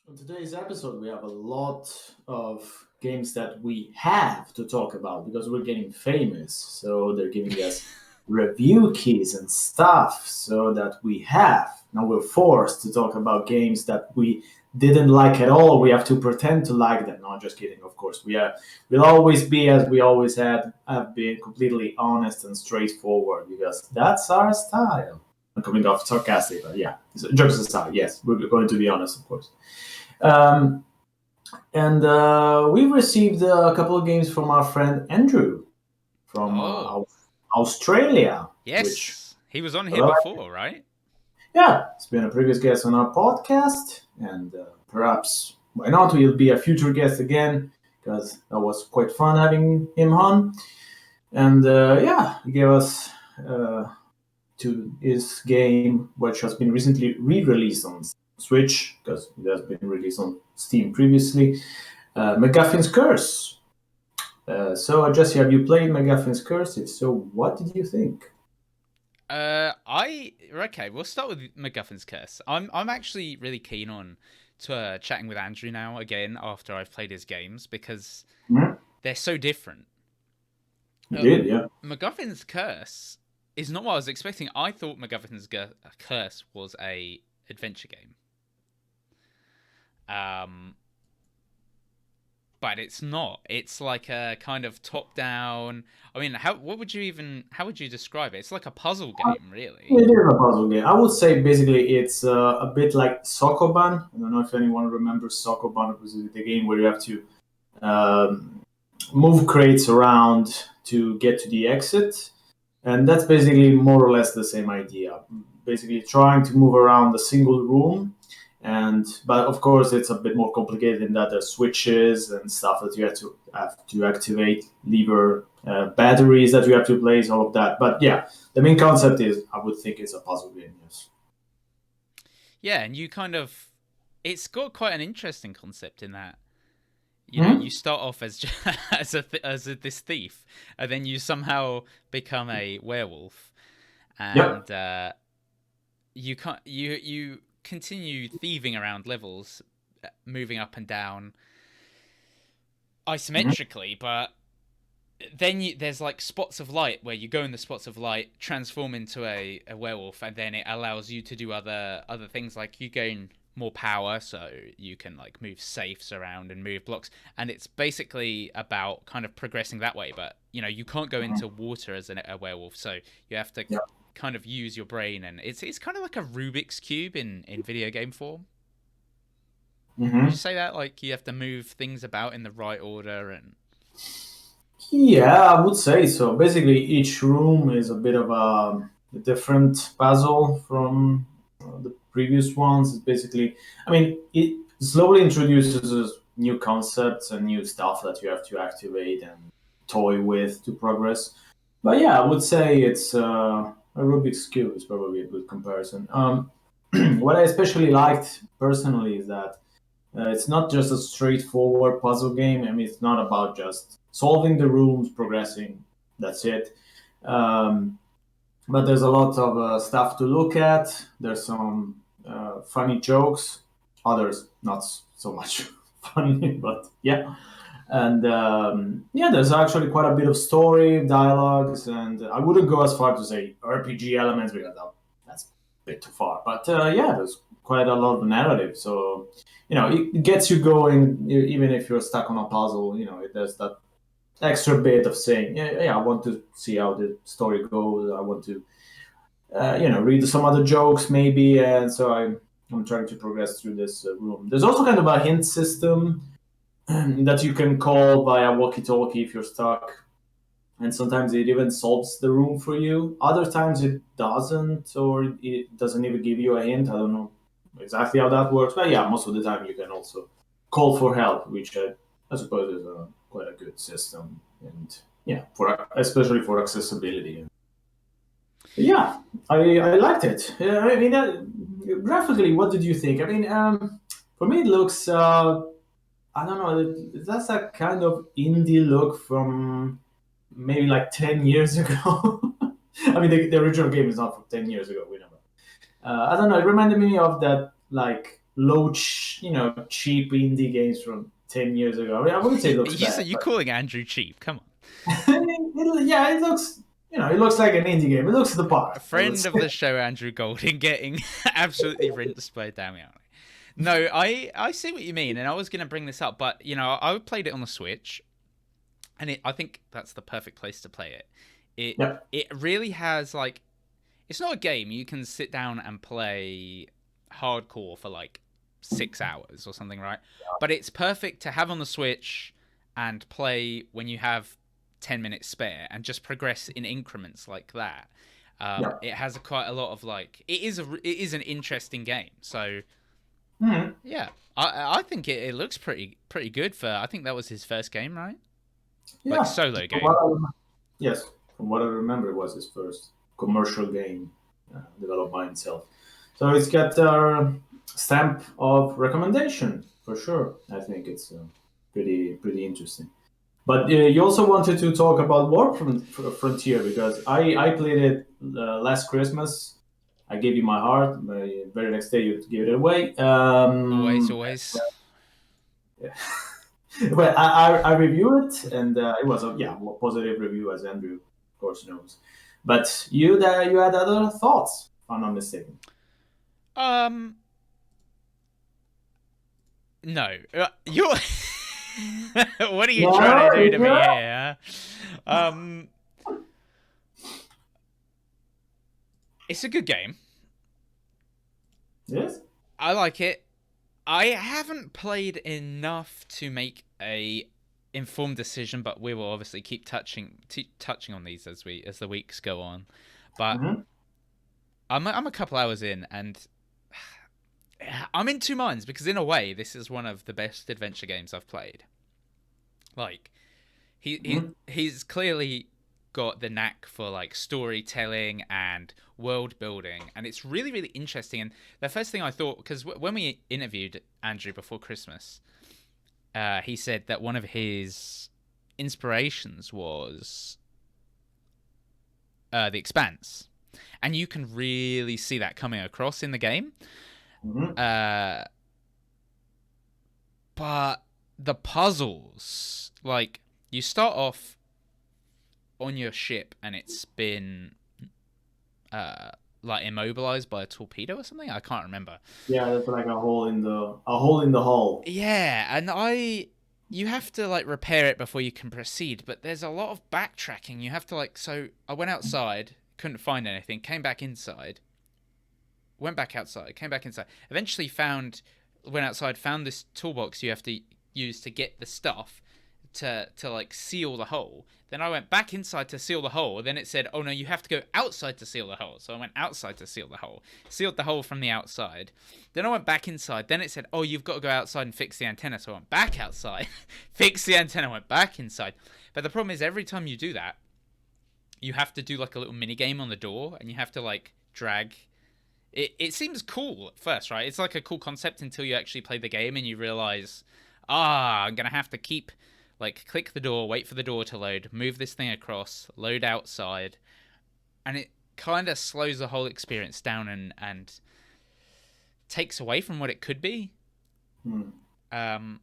In today's episode, we have a lot of games that we have to talk about because we're getting famous. So they're giving us review keys and stuff so that we have. Now we're forced to talk about games that we didn't like at all. We have to pretend to like them. No, just kidding, of course. We'll always be as we always have been completely honest and straightforward because that's our style. I'm coming off sarcastic, but yeah, jokes aside, yes, we're going to be honest, of course. Um, and we received a couple of games from our friend Andrew from Oh, Australia, which, yes. He was on here well, before, right? yeah, it's been a previous guest on our podcast, and perhaps why not? He'll be a future guest again because that was quite fun having him on. And yeah, he gave us to his game, which has been recently re-released on Switch because it has been released on Steam previously. MacGuffin's Curse. Jesse, have you played MacGuffin's Curse? If so, what did you think? I okay. We'll start with MacGuffin's Curse. I'm actually really keen on to chatting with Andrew now again after I've played his games because Mhm. they're so different. You Uh, did, yeah. MacGuffin's Curse is not what I was expecting. I thought Curse was a adventure game. Um, but it's not. It's like a kind of top down. I mean, how would you describe it? It's like a puzzle game, It really. is a puzzle game. I would say basically it's a bit like Sokoban. I don't know if anyone remembers Sokoban. It was the game where you have to um, move crates around to get to the exit. And that's basically more or less the same idea. Basically, trying to move around a single room, but of course, it's a bit more complicated in that there's switches and stuff that you have to activate, lever batteries that you have to place, all of that. But yeah, the main concept is I would think it's a puzzle game. Yes. Yeah, and you kind of it's got quite an interesting concept in that you Hmm. start off as this thief, and then you somehow become a werewolf, Yep. and you continue thieving around levels, moving up and down Hmm. isometrically, but then there's like spots of light where you go in the spots of light, transform into a werewolf, and then it allows you to do other things like you gain more power, so you can like move safes around and move blocks, and it's basically about kind of progressing that way. But you can't go into water as a werewolf, so you have to Yep. kind of use your brain, and it's kind of like a Rubik's cube in video game form. Would you Hmm. say that like you have to move things about in the right order and Yeah, I would say so. Basically, each room is a bit of a different puzzle from the previous ones. It's basically, I mean, it slowly introduces new concepts and new stuff that you have to activate and toy with to progress. But yeah, I would say it's a Rubik's Cube is probably a good comparison. What I especially liked personally is that it's not just a straightforward puzzle game. I mean, it's not about just solving the rooms, progressing. That's it. Um, but there's a lot of stuff to look at. There's some funny jokes, others not so much funny, but yeah. And yeah, there's actually quite a bit of story, dialogues, and I wouldn't go as far to say RPG elements because that's a bit too far. But yeah, there's quite a lot of narrative. So, it gets you going even if you're stuck on a puzzle. It does that extra bit of saying, yeah, yeah, I want to see how the story goes. I want to, read some other jokes maybe. And so I'm trying to progress through this room. There's also kind of a hint system that you can call via walkie-talkie if you're stuck, and sometimes it even solves the room for you. Other times it doesn't, or it doesn't even give you a hint. I don't know exactly how that works, but yeah, most of the time you can also call for help, which I suppose is quite a good system, and yeah, for especially for accessibility. Yeah, I liked it. Yeah, I mean, graphically, what did you think? I mean, for me, it looks. I don't know. That's a kind of indie look from maybe like 10 years ago. I mean, the original game is not from 10 years ago. We know. I don't know. It reminded me of that like cheap indie games from 10 years ago. I mean, I wouldn't say it looks You bad, said you but calling Andrew cheap? Come on. yeah, it looks it looks like an indie game. It looks the A part, I would friend of say. the show, Andrew Goulding, getting absolutely rinsed by Damiano. No, I see what you mean, and I was going to bring this up, but I played it on the Switch, and I think that's the perfect place to play it. It Yep. it really has like it's not a game you can sit down and play hardcore for like 6 hours or something, right? But it's perfect to have on the Switch and play when you have 10 minutes spare and just progress in increments like that. Yep. It has quite a lot of like it is an interesting game. So Mhm. yeah, I think it looks pretty good for. I think that was his first game, right? Like Yeah. solo From what game. I remember, yes, from what I remember, it was his first commercial game developed by himself. So it's got a stamp of recommendation for sure. I think it's pretty interesting. But you also wanted to talk about Frontier because I played it last Christmas. I gave you my heart. The very next day, you gave it away. Always, always. But I reviewed it, and it was a positive review, as Andrew, of course, knows. But you had other thoughts, if I'm not mistaken. Um, no. You're. What are you trying to No, do to me yeah, here? Um, it's a good game. yes. I like it. I haven't played enough to make a informed decision, but we will obviously keep touching on these as the weeks go on. But Mm-hmm. I'm a couple hours in, and I'm in two minds because in a way this is one of the best adventure games I've played. Like he's clearly got the knack for like storytelling and world building, and it's really interesting. And the first thing I thought, because when we interviewed Andrew before Christmas, he said that one of his inspirations was The Expanse, and you can really see that coming across in the game. Mm-hmm. Uh, but the puzzles, like you start off on your ship and it's been uh like immobilized by a torpedo or something. I can't remember. Yeah, that's like a hole in the hull. Yeah, and you have to like repair it before you can proceed, but there's a lot of backtracking. You have to like so I went outside, couldn't find anything, came back inside, went back outside, came back inside. Eventually went outside, found this toolbox you have to use to get the stuff to like seal the hole. Then I went back inside to seal the hole. Then it said, "Oh no, you have to go outside to seal the hole." So I went outside to seal the hole. Sealed the hole from the outside. Then I went back inside. Then it said, "Oh, you've got to go outside and fix the antenna." So I went back outside, fixed the antenna, went back inside. But the problem is every time you do that, you have to do like a little mini game on the door, and you have to like drag. It seems cool at first, right? It's like a cool concept until you actually play the game and you realize, I'm gonna have to keep like click the door, wait for the door to load, move this thing across, load outside, and it kind of slows the whole experience down and takes away from what it could be. Hmm. Um,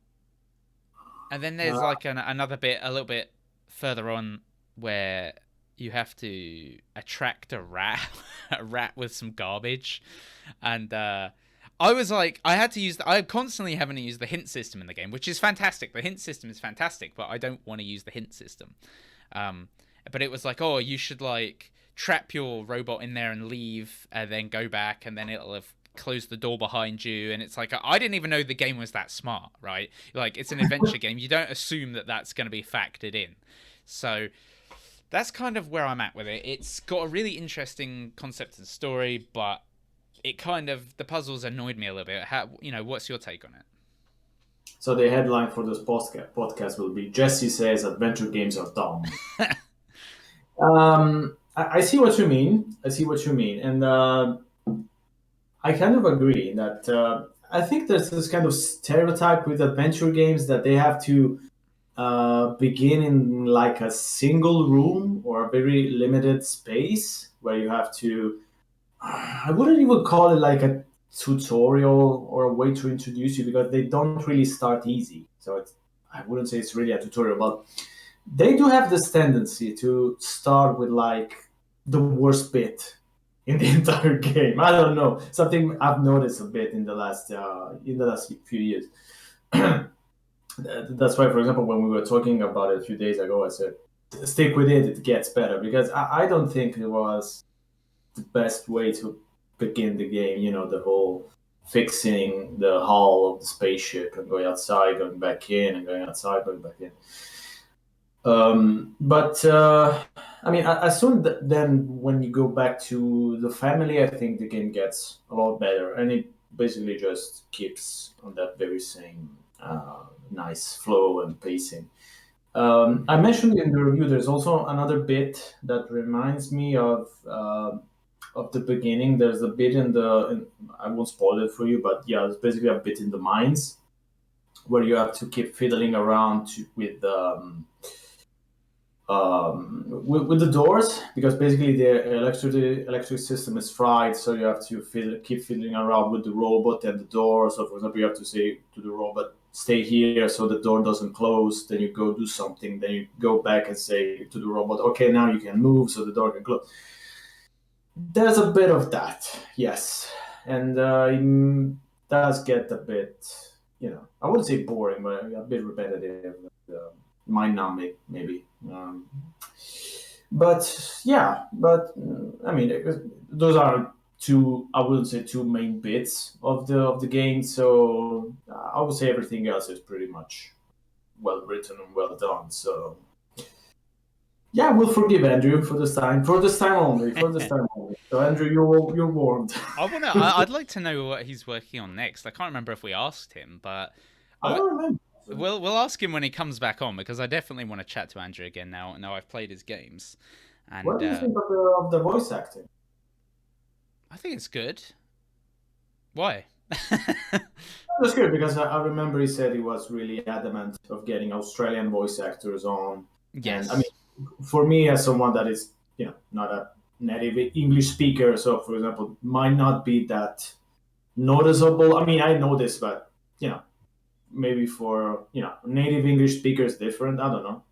and then there's Uh, like another bit, a little bit further on, where you have to attract a rat, a rat with some garbage, and I was like, I had to use. I constantly having to use the hint system in the game, which is fantastic. The hint system is fantastic, but I don't want to use the hint system. Um, but it was like, oh, you should like trap your robot in there and leave, and then go back, and then it'll have closed the door behind you. And it's like, I didn't even know the game was that smart, right? Like, it's an adventure game. You don't assume that that's going to be factored in. So that's kind of where I'm at with it. It's got a really interesting concept and story, but it kind of the puzzles annoyed me a little bit. What's your take on so the headline for this podcast will be Jesse says adventure games are dumb. it? I see what you mean. I see what you mean, and I kind of agree that I think there's this kind of stereotype with adventure games that they have to begin in like a single room or a very limited space where you have to. I wouldn't even call it like a tutorial or a way to introduce you because they don't really start easy. So I wouldn't say it's really a tutorial, but they do have this tendency to start with like the worst bit in the entire game. I don't know, something I've noticed a bit in the last few years. That's why, for example, when we were talking about it a few days ago, I said stick with it; it gets better because I don't think it was the best way to begin the game. You know, the whole fixing the hull of the spaceship and going outside, going back in, and going outside, going back in. But I mean, as soon then when you go back to the family, I think the game gets a lot better, and it basically just keeps on that very same nice flow and pacing. I mentioned in the review, there's also another bit that reminds me of the beginning. There's a bit I won't spoil it for you, but yeah, it's basically a bit in the mines where you have to keep fiddling around with the doors because basically the electric system is fried, so you have to keep fiddling around with the robot and the door. So, for example, you have to say to the robot, "Stay here," so the door doesn't close. Then you go do something. Then you go back and say to the robot, "Okay, now you can move," so the door can close. There's a bit of that, yes, and it does get a bit, I wouldn't say boring, but a bit repetitive. Mind numbing, maybe. But yeah, I mean, those are two. I wouldn't say two main bits of the game. So I would say everything else is pretty much well written and well done. So yeah, we'll forgive Andrew for this time only, for this time only. So Andrew, you're warned. I'd like to know what he's working on next. I can't remember if we asked him, but I I, don't remember. we'll ask him when he comes back on because I definitely want to chat to Andrew again now. Now I've played his games, What and do you think of the voice acting? I think it's good. Why? That's good because I remember he said he was really adamant of getting Australian voice actors on, and I mean, Yes. for me as someone that is not a native English speaker, so for example, might not be that noticeable. I mean, I know this, but maybe for native English speakers, different. I don't know.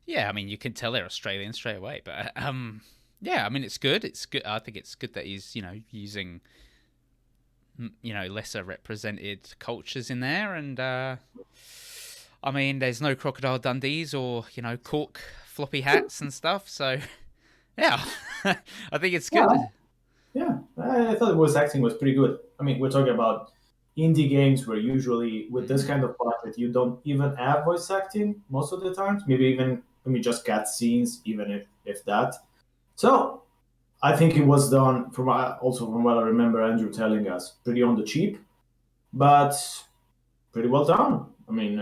Yeah, I mean, you can tell they're Australian straight away, but yeah, I mean, it's good. It's good. I think it's good that he's using lesser represented cultures in there, and I mean, there's no Crocodile Dundees or cork floppy hats and stuff. So yeah, I think it's Yeah, good. yeah. I thought the voice acting was pretty good. I mean, we're talking about indie games where usually with this kind of budget you don't even have voice acting most of the times. Maybe just cut scenes, even if that. So I think it was done also from what I remember Andrew telling us, pretty on the cheap, but pretty well done. I mean,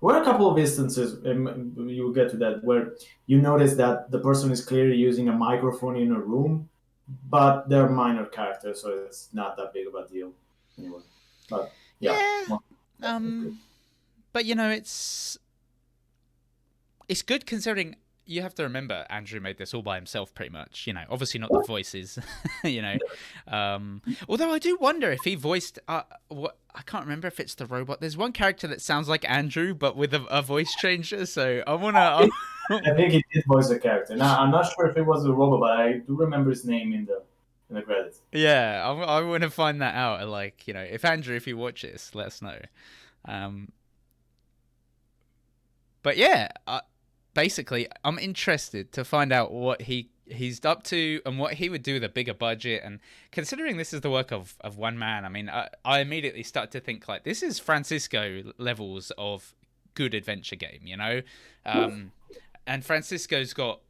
were a couple of instances, you will get to that, where you notice that the person is clearly using a microphone in a room, but they're minor characters, so it's not that big of a deal anyway. But yeah, Yeah, well, um, but it's good considering you have to remember Andrew made this all by himself pretty much. Obviously not the voices. you know, although I do wonder if he voiced what I can't remember if it's the robot. There's one character that sounds like Andrew but with a voice changer. So I wanna. I think he did voice a character. Now I'm not sure if it was a robot, but I do remember his name in the credits. Yeah, I want to find that out. Like, if Andrew, if you watch this, let us know. Um, but yeah, basically, I'm interested to find out what he's up to and what he would do with a bigger budget. And considering this is the work of one man, I mean, I immediately start to think like this is Francisco levels of good adventure game, and Francisco's got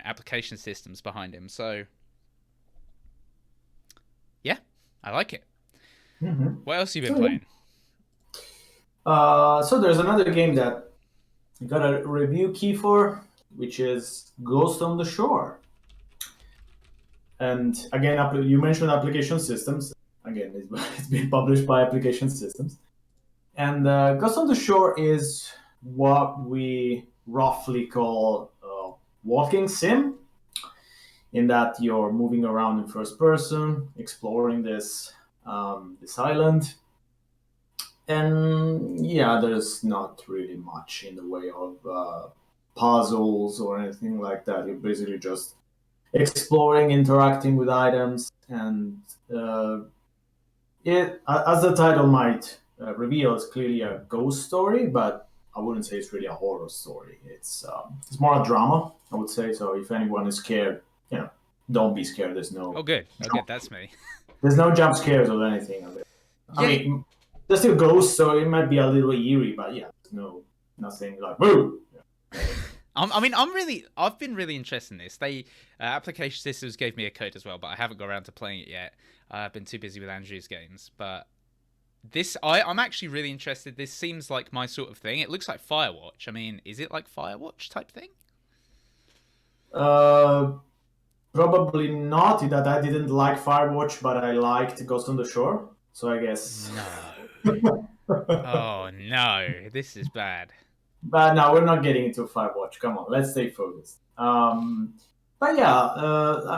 application systems behind him, so yeah, I like it. Mm-hmm. What else have you been So, yeah. playing? So there's another game that I got a review key for, which is Ghost on the Shore. And again, you mentioned application systems. Again, it's been published by application systems. And Ghost on the Shore is what we roughly call walking sim. in that you're moving around in first person, exploring this island. And yeah, there's not really much in the way of puzzles or anything like that. You're basically just exploring, interacting with items, and uh, as the title might reveal, it's clearly a ghost story, but I wouldn't say it's really a horror story. It's more a drama, I would say. So if anyone is scared, don't be scared. Oh, good. Oh, good. That's me. There's no jump scares or anything. I Yeah. mean, there's still ghosts, so it might be a little eerie, but yeah, there's nothing like woo. I mean, I've been really interested in this. Application Systems gave me a code as well, but I haven't got around to playing it yet. I've been too busy with Andrew's games, but I'm actually really interested. This seems like my sort of thing. It looks like Firewatch. I mean, is it like Firewatch type thing? Uh, Probably not. That I didn't like Firewatch, but I liked Ghost on the Shore. So I guess. No. Oh no, this is bad. But no, we're not getting into Firewatch. Come on, let's stay focused. But yeah,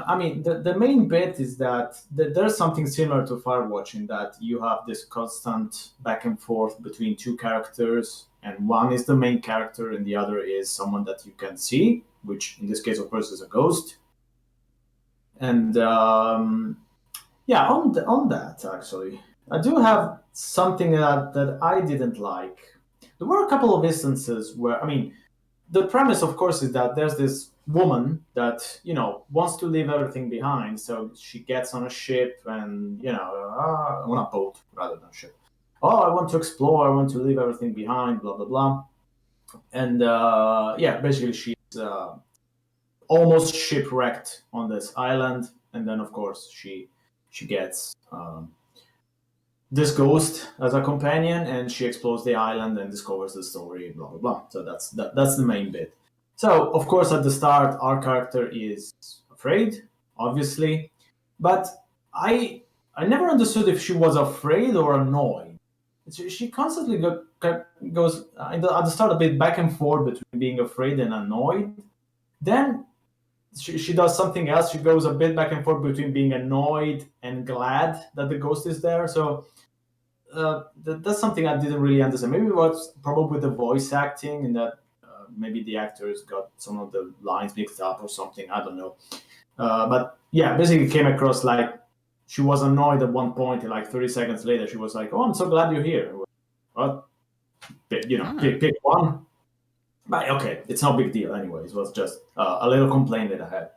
I mean, the main bit is that there's something similar to Firewatch in that you have this constant back and forth between two characters, and one is the main character, and the other is someone that you can see, which in this case, of course, is a ghost. And yeah, on that actually, I do have something that I didn't like. There were a couple of instances where, I mean, the premise, of course, is that there's this woman that wants to leave everything behind, so she gets on a ship and on a boat rather than ship. Oh, I want to explore. I want to leave everything behind. Blah blah blah. And yeah, basically she's almost shipwrecked on this island, and then of course she gets this ghost as a companion, and she explores the island and discovers the story, blah blah blah. So that's the main bit. So of course at the start our character is afraid, obviously, but I never understood if she was afraid or annoyed. She constantly goes at the start a bit back and forth between being afraid and annoyed. Then she does something else. She goes a bit back and forth between being annoyed and glad that the ghost is there. So that's something I didn't really understand. Maybe it was probably the voice acting, and that maybe the actors got some of the lines mixed up or something. I don't know. But yeah, basically it came across like she was annoyed at one point, and like 30 seconds later, she was like, "Oh, I'm so glad you're here." What? Oh. Pick one. But okay, it's no big deal anyway. It was just a little complaint that I had.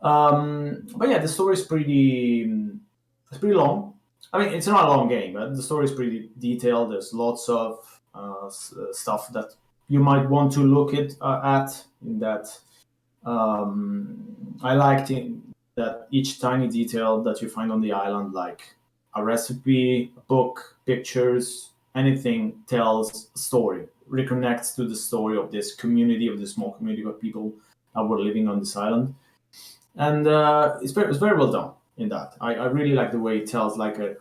But yeah, the story is it's pretty long. I mean, it's not a long game, but the story is pretty detailed. There's lots of stuff that you might want to look at. In that, I liked that each tiny detail that you find on the island, like a recipe, a book, pictures, anything tells a story, reconnects to the story of this community, of this small community of people that were living on this island. And it's very well done in that. I really like the way it tells like a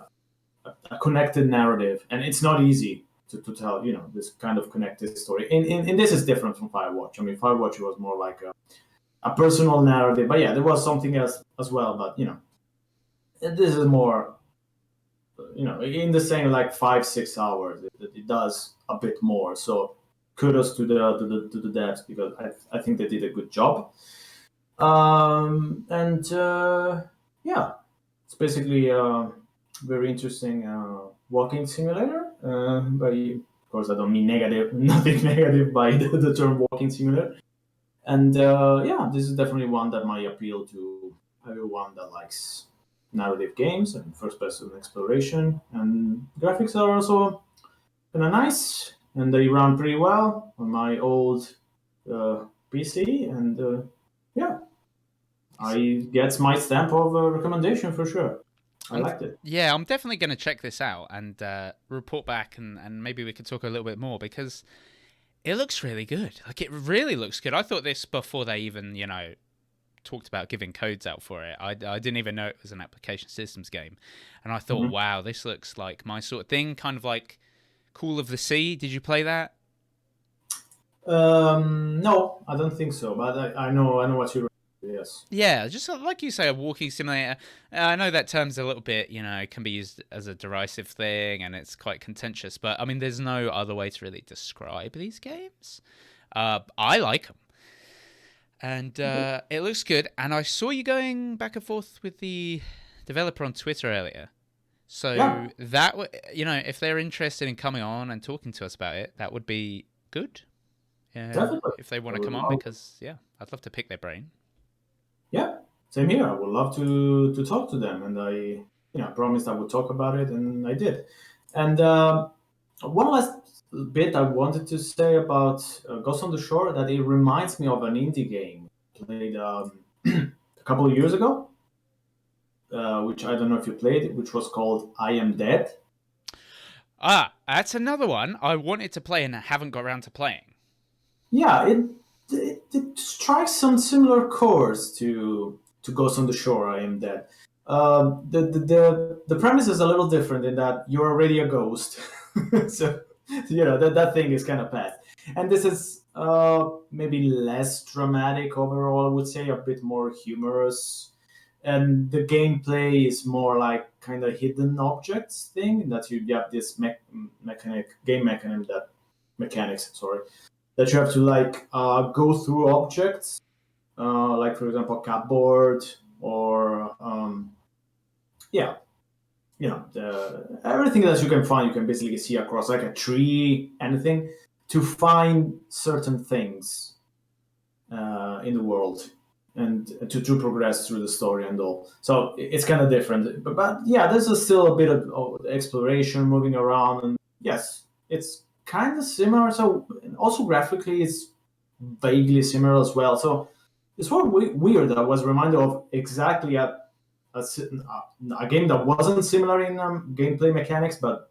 connected narrative, and it's not easy to tell this kind of connected story. In this is different from Firewatch. I mean, Firewatch was more like a personal narrative, but yeah, there was something else as well. But this is more in the same like 5-6 hours. It does a bit more. So kudos to the devs, because I think they did a good job. And yeah, it's basically a very interesting walking simulator. Of course, I don't mean negative, nothing negative by the term walking simulator. And yeah, this is definitely one that might appeal to everyone that likes narrative games and first-person exploration. And graphics are also kind of nice, and they run pretty well on my old PC. And yeah, I gets my stamp of recommendation for sure. I I'm liked it. yeah, I'm definitely going to check this out and report back, and maybe we could talk a little bit more because it looks really good. Like, it really looks good. I thought this before they even, talked about giving codes out for it. I didn't even know it was an application systems game. And I thought, Mhm. wow, this looks like my sort of thing, kind of like Call of the Sea. Did you play that? No, I don't think so, but I know what you. Yes. Yeah, just like you say, a walking simulator. I know that term's a little bit, can be used as a derisive thing, and it's quite contentious. But I mean, there's no other way to really describe these games. I like them, and it looks good. And I saw you going back and forth with the developer on Twitter earlier. Yeah, So that if they're interested in coming on and talking to us about it, that would be good. definitely. If they want I to would come on, love. because yeah, I'd love to pick their brain. Yeah, same here. I would love to talk to them, and I promised I would talk about it, and I did. And one last bit I wanted to say about Ghost on the Shore, that it reminds me of an indie game I played a couple of years ago, which I don't know if you played, which was called I Am Dead. Ah, that's another one I wanted to play and haven't got around to playing. Yeah, it strikes some similar chords to Ghost on the Shore. I Am Dead. The premise is a little different in that you're already a ghost, so that thing is kind of bad. And this is maybe less dramatic overall. I would say a bit more humorous, and the gameplay is more like kind of hidden objects thing. That you have this mechanics. Sorry, that you have to like go through objects, like for example cupboard or yeah, everything that you can find, you can basically see across like a tree, anything, to find certain things in the world and to progress through the story and all. So it's kind of different, but yeah, there's still a bit of exploration, moving around, and yes, it's kind of similar. So also graphically, it's vaguely similar as well. So it's what weird that I was reminded of exactly a game that wasn't similar in gameplay mechanics, but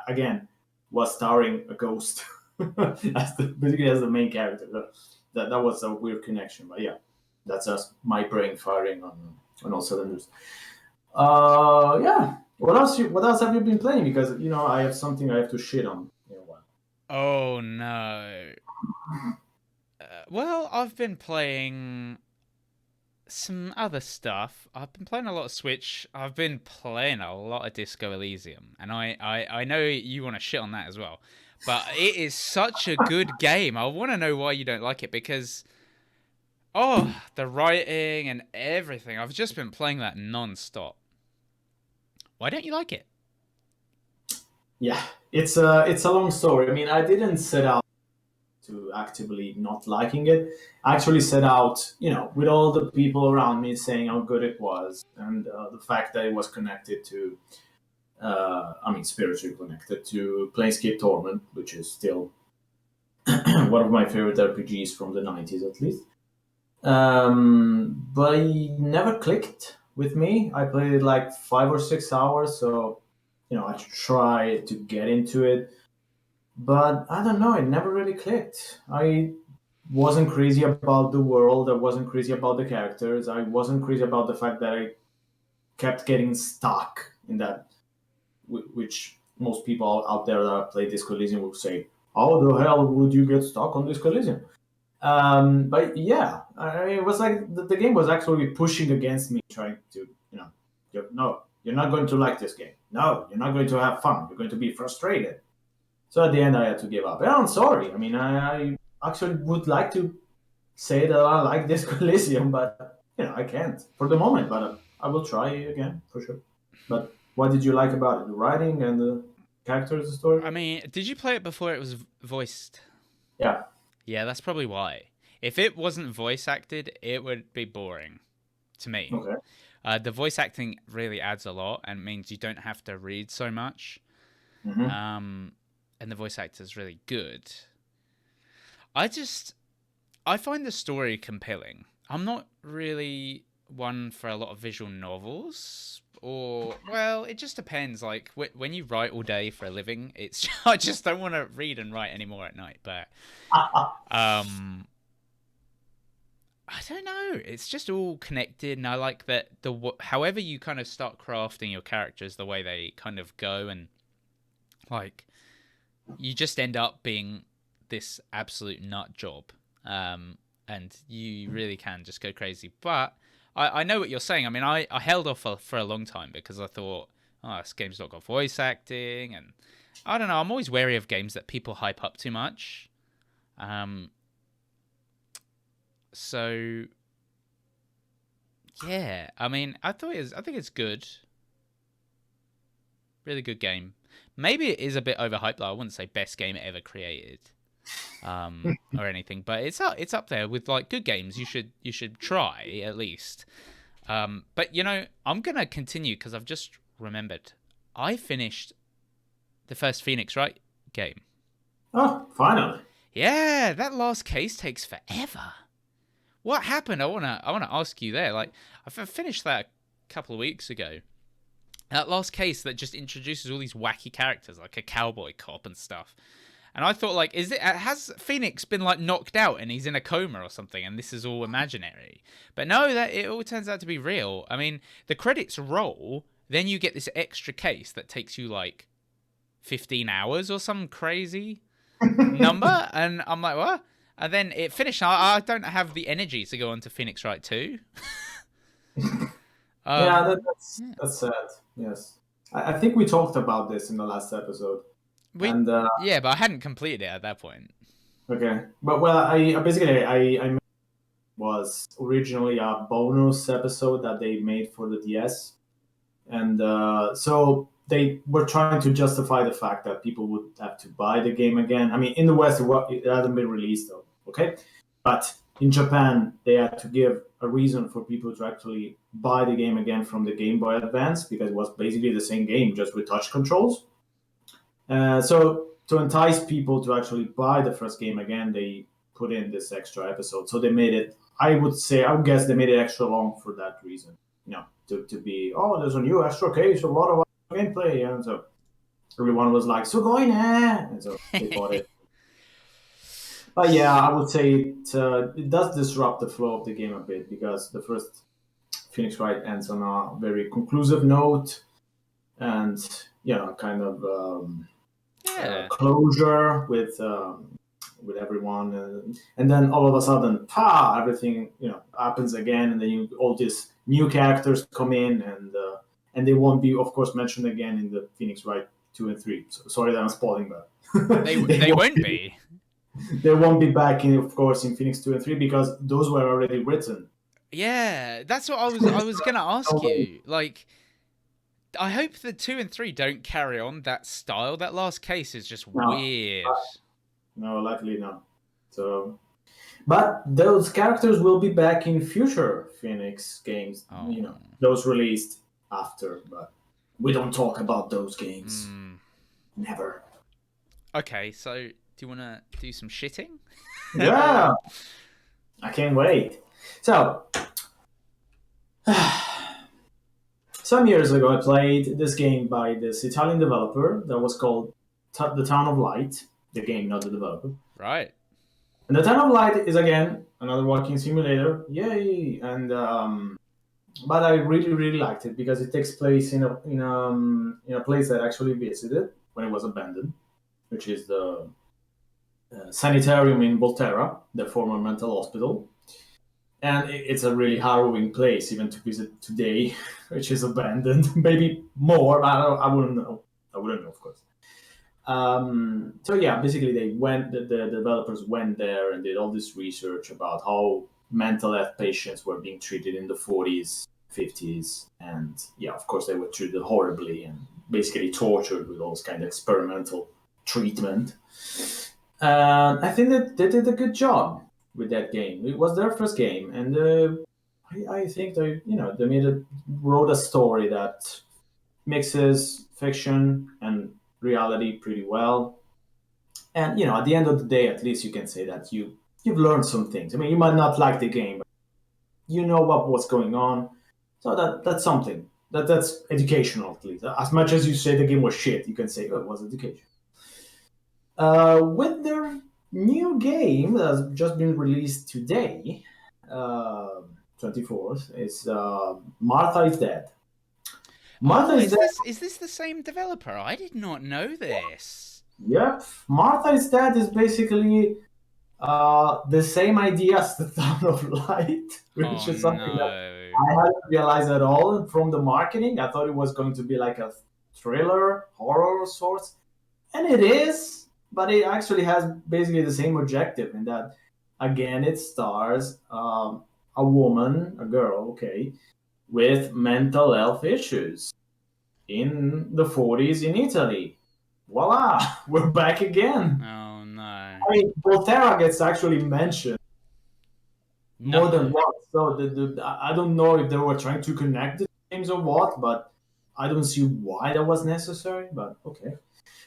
again, was starring a ghost basically as the main character. That was a weird connection, but yeah, that's just my brain firing on all cylinders. Yeah. What else? What else have you been playing? Because I have something I have to shit on in a while. Oh no. Well, I've been playing some other stuff. I've been playing a lot of Switch. I've been playing a lot of Disco Elysium, and I know you want to shit on that as well. But it is such a good game. I want to know why you don't like it, because the writing and everything. I've just been playing that non-stop. Why don't you like it? Yeah, it's a long story. I mean, I didn't set out to actively not liking it. I actually set out, with all the people around me saying how good it was, and the fact that it was connected to, I mean, spiritually connected to Planescape Torment, which is still one of my favorite RPGs from the 90s, at least. But it never clicked with me. I played it like 5 or 6 hours, so I tried to get into it, but I don't know. It never really clicked. I wasn't crazy about the world. I wasn't crazy about the characters. I wasn't crazy about the fact that I kept getting stuck in that, which most people out there that play Disco Elysium will say, "How the hell would you get stuck on Disco Elysium?" But yeah, it was like the game was actually pushing against me, trying to, no, you're not going to like this game. No, you're not going to have fun. You're going to be frustrated. So at the end, I had to give up. And I'm sorry. I mean, I actually would like to say that I like Disco Elysium, but I can't for the moment. But I will try again for sure. But what did you like about it? The writing and the characters, the story? I mean, did you play it before it was voiced? Yeah. Yeah, that's probably why. If it wasn't voice acted, it would be boring to me. Okay. The voice acting really adds a lot and means you don't have to read so much. Hmm. Um, and the voice actor is really good. I just I find the story compelling. I'm not really one for a lot of visual novels, or well, it just depends. Like when you write all day for a living, it's I just don't want to read and write anymore at night. But um, I don't know. It's just all connected, and I like that however you kind of start crafting your characters, the way they kind of go, and like you just end up being this absolute nut job. and you really can just go crazy. But I know what you're saying. I mean, I held off for a long time because I thought, oh, this game's not got voice acting, and I don't know. I'm always wary of games that people hype up too much. So yeah, I mean, I think it's good, really good game. Maybe it is a bit overhyped. Though. I wouldn't say best game ever created, or anything, but it's up there with like good games. You should try at least. But I'm gonna continue because I've just remembered I finished the first Phoenix Wright game. Oh, finally. Yeah, that last case takes forever. What happened? I wanna ask you there. Like, I finished that a couple of weeks ago. That last case that just introduces all these wacky characters, like a cowboy cop and stuff. And I thought, like, has Phoenix been like knocked out and he's in a coma or something, and this is all imaginary? But no, that it all turns out to be real. I mean, the credits roll, then you get this extra case that takes you like 15 hours or some crazy number, and I'm like, what? And then it finished. I don't have the energy to go on to Phoenix Wright 2. Yeah, that's sad. Yes, I think we talked about this in the last episode. And yeah, but I hadn't completed it at that point. Okay, but well, I basically I was originally a bonus episode that they made for the DS, and so they were trying to justify the fact that people would have to buy the game again. I mean, in the West, it hadn't been released though. Okay, but in Japan, they had to give a reason for people to actually buy the game again from the Game Boy Advance because it was basically the same game just with touch controls. So to entice people to actually buy the first game again, they put in this extra episode. So they made it. I would guess they made it extra long for that reason. To be there's a new extra case, a lot of gameplay, and so everyone was like, "So going and so they bought it. But yeah, I would say it does disrupt the flow of the game a bit because the first Phoenix Wright ends on a very conclusive note, and kind of closure with everyone, and then all of a sudden, everything happens again, and then all these new characters come in, and they won't be, of course, mentioned again in the Phoenix Wright 2 and 3. So, sorry that I'm spoiling that. They won't be. They won't be back in, of course, in Phoenix 2 and 3 because those were already written. Yeah, that's what I was gonna ask you. Like, I hope the 2 and 3 don't carry on that style. That last case is just weird. No, luckily not. So, but those characters will be back in future Phoenix games. Those released after, but we don't talk about those games. Never. Okay, so do you want to do some shitting? Yeah, I can't wait. So, some years ago, I played this game by this Italian developer that was called The Town of Light. The game, not the developer. Right. And The Town of Light is, again, another walking simulator. Yay! And but I really, really liked it because it takes place in a place that I actually visited when it was abandoned, which is the sanitarium in Volterra, the former mental hospital. And it's a really harrowing place even to visit today, which is abandoned. Maybe more, but I wouldn't know. I wouldn't know, of course. So yeah, basically the developers went there and did all this research about how mental health patients were being treated in the 40s, 50s. And yeah, of course, they were treated horribly and basically tortured with all this kind of experimental treatment. I think that they did a good job with that game. It was their first game, and I think they wrote a story that mixes fiction and reality pretty well. And at the end of the day, at least you can say that you've learned some things. I mean, you might not like the game, but you know what's going on. So that's something. That's educational, at least. As much as you say the game was shit, you can say, it was education. With their new game that has just been released today, 24th, is Martha is Dead. Is this the same developer? I did not know this. Yep. Martha is Dead is basically The same idea as the Town of Light, which Oh is something that no. I hadn't realized at all from the marketing. I thought it was going to be like a thriller, horror of sorts, and it is, but it actually has basically the same objective in that, again, it stars a woman, a girl, okay, with mental health issues in the 40s in Italy. Voila, we're back again. Oh no. I mean, Volterra gets actually mentioned No. more than once. So I don't know if they were trying to connect the games or what, but I don't see why that was necessary. But okay.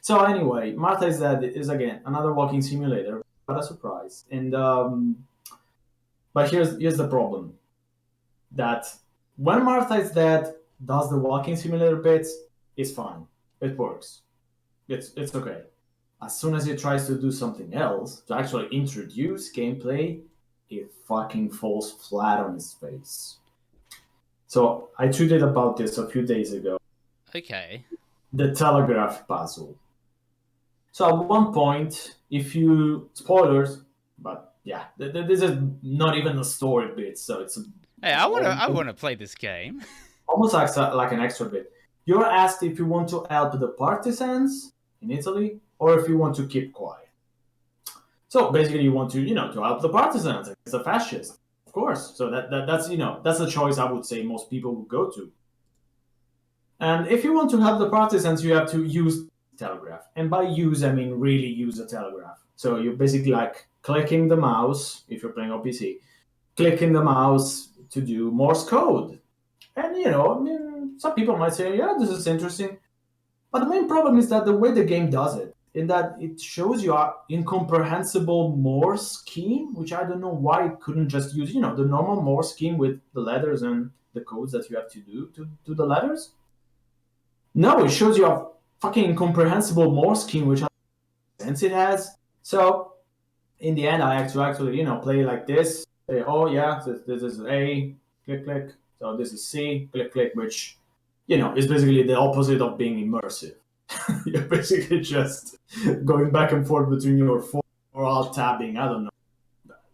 So anyway, Martha is Dead is again another walking simulator. What a surprise! And but here's the problem that when Martha is Dead does the walking simulator bits, it's fine. It works. It's okay. As soon as he tries to do something else to actually introduce gameplay, it fucking falls flat on his face. So I tweeted about this a few days ago. Okay. The telegraph puzzle. So at one point, if you spoilers, but yeah, this is not even a story bit, so it's Hey, I wanna play this game. almost like an extra bit. You're asked if you want to help the partisans in Italy or if you want to keep quiet. So basically, you want to to help the partisans against the fascists, of course. So that's that's a choice I would say most people would go to. And if you want to help the partisans, you have to use telegraph. And by use, I mean really use a telegraph. So you're basically like clicking the mouse, if you're playing on PC, clicking the mouse to do Morse code. And, I mean, some people might say, yeah, this is interesting. But the main problem is that the way the game does it, in that it shows you a incomprehensible Morse scheme, which I don't know why it couldn't just use, the normal Morse scheme with the letters and the codes that you have to do to do the letters. No, it shows you a fucking incomprehensible Morse scheme, which sense it has. So in the end, I had to actually, play like this. Say, oh yeah, this is A, click click. So this is C, click click, which is basically the opposite of being immersive. You're basically just going back and forth between your phone or alt tabbing. I don't know.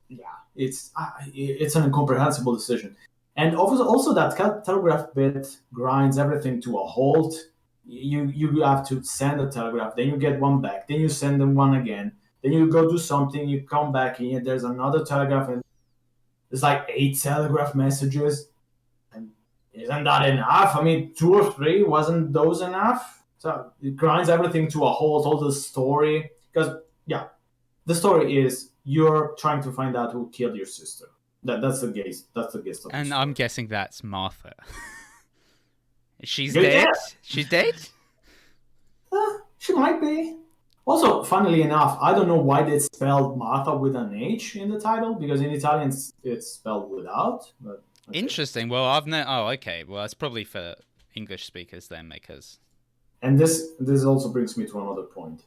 Yeah, it's an incomprehensible decision. And also that telegraph bit grinds everything to a halt. You have to send a telegraph, then you get one back, then you send them one again, then you go do something, you come back, and there's another telegraph, and there's like 8 telegraph messages. And isn't that enough? I mean, 2 or 3 wasn't those enough? So it grinds everything to a halt. All the story, because yeah, the story is you're trying to find out who killed your sister. That's the gist. That's the gist of the And I'm story. guessing that's Martha. She's Good dead? guess. She's dead? She might be. Also, funnily enough, I don't know why they spelled Martha with an H in the title because in Italian it's spelled without. But okay. Interesting. Well, I've no. Oh, okay. Well, that's probably for English speakers then, because. And this also brings me to another point.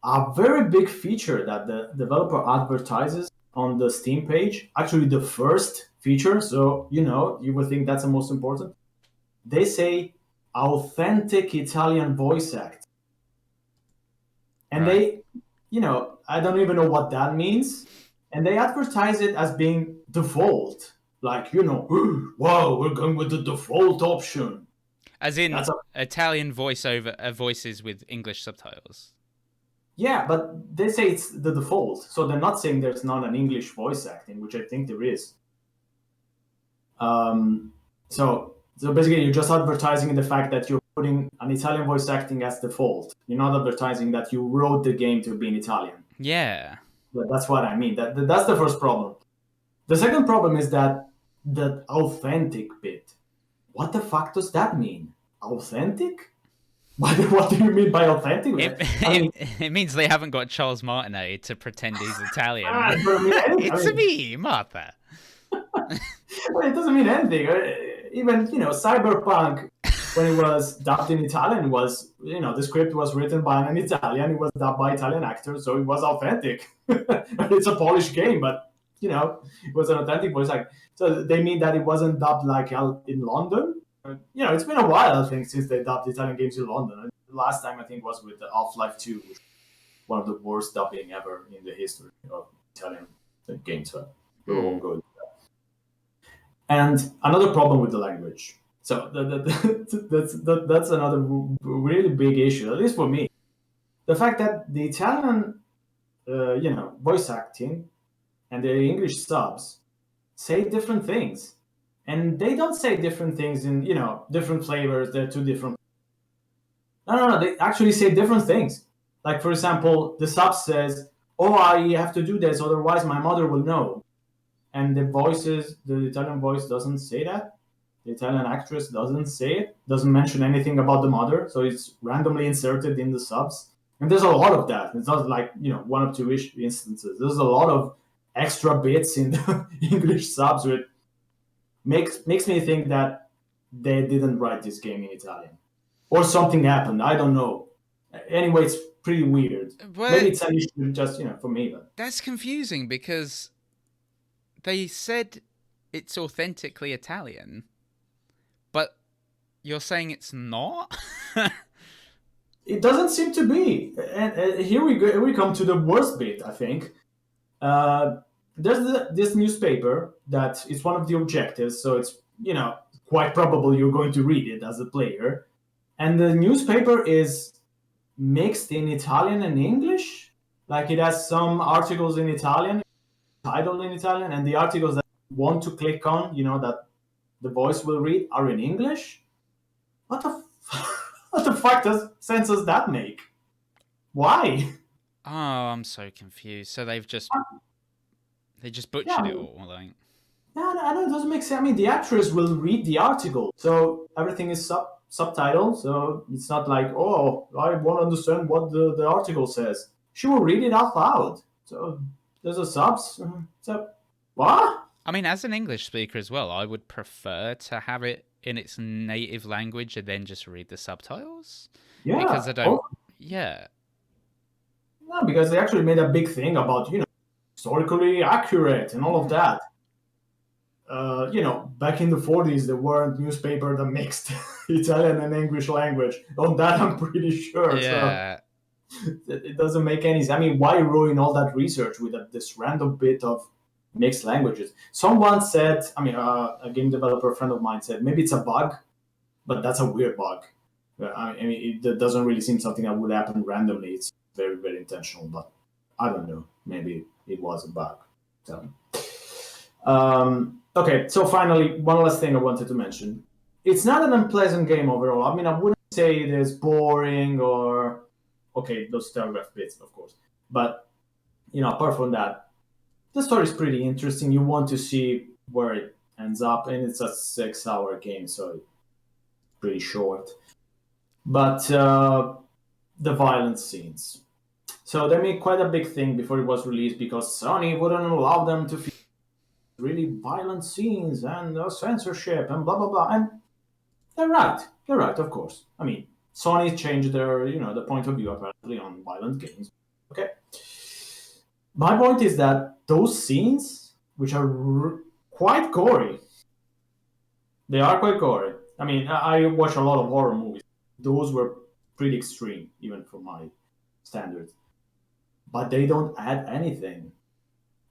A very big feature that the developer advertises on the Steam page, actually the first feature, so you would think that's the most important. They say authentic Italian voice act. And Right. I don't even know what that means. And they advertise it as being default. Like, whoa, we're going with the default option. As in That's a Italian voiceover voices with English subtitles. Yeah, but they say it's the default. So they're not saying there's not an English voice acting, which I think there is. Um, so basically, you're just advertising the fact that you're putting an Italian voice acting as default. You're not advertising that you wrote the game to be in Italian. Yeah. But that's what I mean. That's the first problem. The second problem is that authentic bit. What the fuck does that mean? Authentic? What do you mean by authentic? I mean, It means they haven't got Charles Martinet to pretend he's Italian. it doesn't mean anything. It's me, Martha. Well, it doesn't mean anything. Even Cyberpunk, when it was dubbed in Italian, was the script was written by an Italian. It was dubbed by Italian actors, so it was authentic. It's a Polish game, but it was an authentic voice. Like, so they mean that it wasn't dubbed like in London. It's been a while, I think, since they dubbed Italian games in London. The last time I think was with Half-Life 2, which was one of the worst dubbing ever in the history of Italian games, so we Hmm. won't go. And another problem with the language. So that's another really big issue, at least for me. The fact that the Italian, voice acting and the English subs say different things, and they don't say different things in different flavors. They're two different. No, no, no. They actually say different things. Like for example, the sub says, "Oh, I have to do this, otherwise my mother will know." And the Italian voice doesn't say that. The Italian actress doesn't say it, doesn't mention anything about the mother, so it's randomly inserted in the subs. And there's a lot of that. It's not like one or two ish instances. There's a lot of extra bits in the English subs, which makes me think that they didn't write this game in Italian, or something happened. I don't know. Anyway, it's pretty weird. Maybe But it's an issue just for me, but that's confusing because they said it's authentically Italian, but you're saying it's not? it doesn't seem to be. And here we go. Here we come to the worst bit. I think uh, there's this newspaper that is one of the objectives, so it's quite probable you're going to read it as a player. And the newspaper is mixed in Italian and English. Like it has some articles in Italian, titled in Italian, and the articles that you want to click on, that the voice will read, are in English. What the what the fuck sense does that make? Why? Oh, I'm so confused. So they just Yeah, butchered it all, like. yeah, I know it doesn't make sense. I mean, the actress will read the article, so everything is subtitled. So it's not like, oh, I want to understand what the article says. She will read it out loud. So there's a subs. So what? I mean, as an English speaker as well, I would prefer to have it in its native language and then just read the subtitles because Yeah. I Oh, don't. Yeah, no, because they actually made a big thing about historically accurate and all of yeah, that. Back in the 40s, there weren't newspaper that mixed Italian and English language. On that, I'm pretty sure. So yeah. it doesn't make any sense. I mean, why ruin all that research with this random bit of mixed languages? Someone said, I mean, a game developer friend of mine said, maybe it's a bug, but that's a weird bug. I mean, it doesn't really seem something that would happen randomly. It's very, very intentional, but I don't know. Maybe it was a bug. So, okay, so finally, one last thing I wanted to mention. It's not an unpleasant game overall. I mean, I wouldn't say it is boring or okay, those telegraph bits, of course. But apart from that, the story is pretty interesting. You want to see where it ends up, and it's a 6-hour game, so it's pretty short. But the violence scenes. So they made quite a big thing before it was released because Sony wouldn't allow them to really violent scenes and censorship and blah blah blah. And they're right. They're right, of course. I mean, Sony changed their the point of view apparently on violent games. Okay. My point is that those scenes, which are quite gory, they are quite gory. I mean, I watch a lot of horror movies. Those were pretty extreme, even for my standards. But they don't add anything.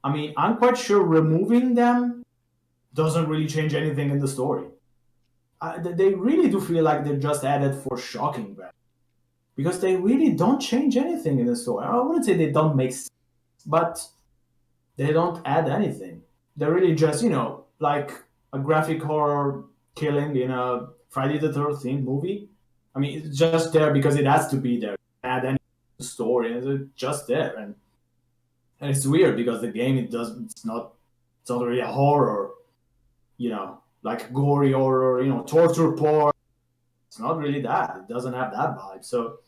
I mean, I'm quite sure removing them doesn't really change anything in the story. They really do feel like they're just added for shocking value because they really don't change anything in the story. I wouldn't say they don't make sense, but they don't add anything. They're really just like a graphic horror killing in a Friday the 13th movie. I mean, it's just there because it has to be there. Add any story, and it's just there, and it's weird because the game it's not really a horror, like gory horror, torture porn. It's not really that. It doesn't have that vibe. So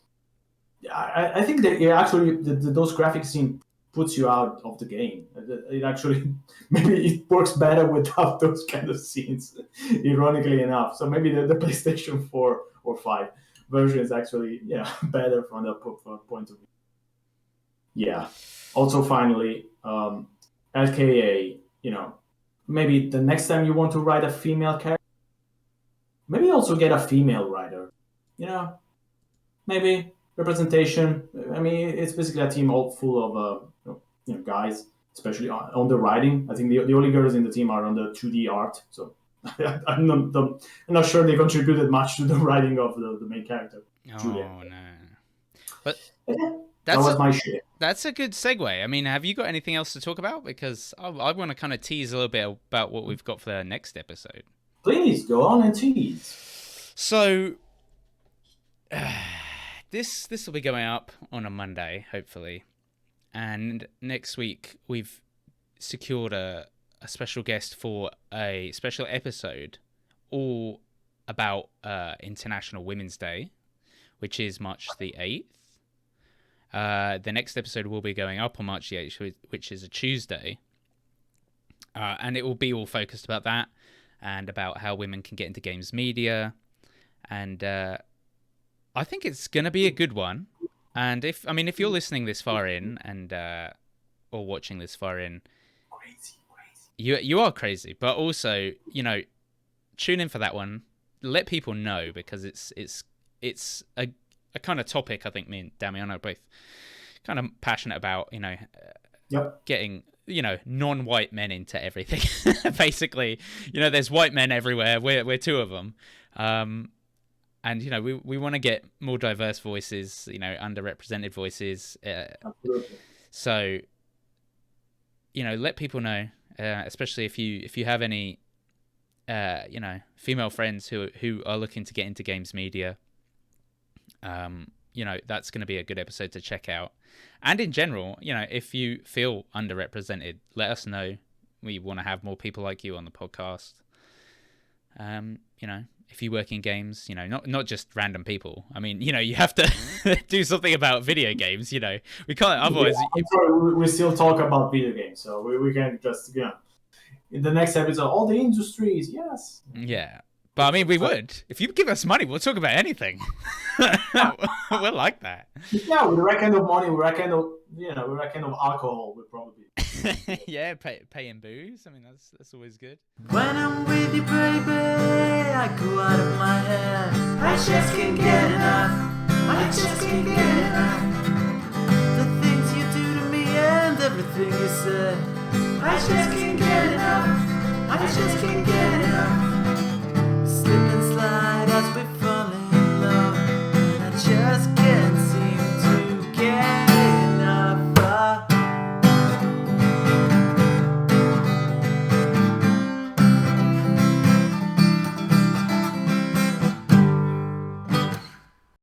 yeah, I think that actually those graphic scene puts you out of the game. It actually maybe it works better without those kind of scenes, ironically enough. So maybe the PlayStation 4 or 5 version is actually better from that point of view. Yeah. Also, finally, LKA. Maybe the next time you want to write a female character, maybe also get a female writer. You know, maybe representation. I mean, it's basically a team all full of guys. especially on the writing. I think the only girls in the team are on the 2D art, so I'm not sure they contributed much to the writing of the main character, Julia. Oh no. But That that's was my shit. that's a good segue. I mean, have you got anything else to talk about? Because I want to kind of tease a little bit about what we've got for the next episode. Please go on and tease. So this will be going up on a Monday, hopefully. And next week we've secured a special guest for a special episode all about International Women's Day, which is March the 8th. The next episode will be going up on March the 8th, which is a Tuesday. And it will be all focused about that and about how women can get into games media. And I think it's going to be a good one. And if you're listening this far in and or watching this far in, you are crazy. But also, tune in for that one. Let people know, because it's a kind of topic I think me and Damiano are both kind of passionate about. Getting non-white men into everything. Basically, there's white men everywhere. We're two of them. And we want to get more diverse voices, underrepresented voices. So let people know, especially if you have any female friends who are looking to get into games media. That's going to be a good episode to check out. And in general, if you feel underrepresented, let us know. We want to have more people like you on the podcast. If you work in games, not just random people. I mean, you have to do something about video games. We can't otherwise. Yeah, I'm sorry, we still talk about video games, so we can just in the next episode, all the industries. Yes. Yeah, but I mean, we would. If you give us money, we'll talk about anything. We're like that. Yeah, with that kind of money, with that kind of alcohol, we probably. Yeah, paying booze. I mean, that's always good. When I'm with you, baby, I go out of my head. I just can't get enough. I just can't get enough. The things you do to me and everything you say. I just can't get enough. I just can't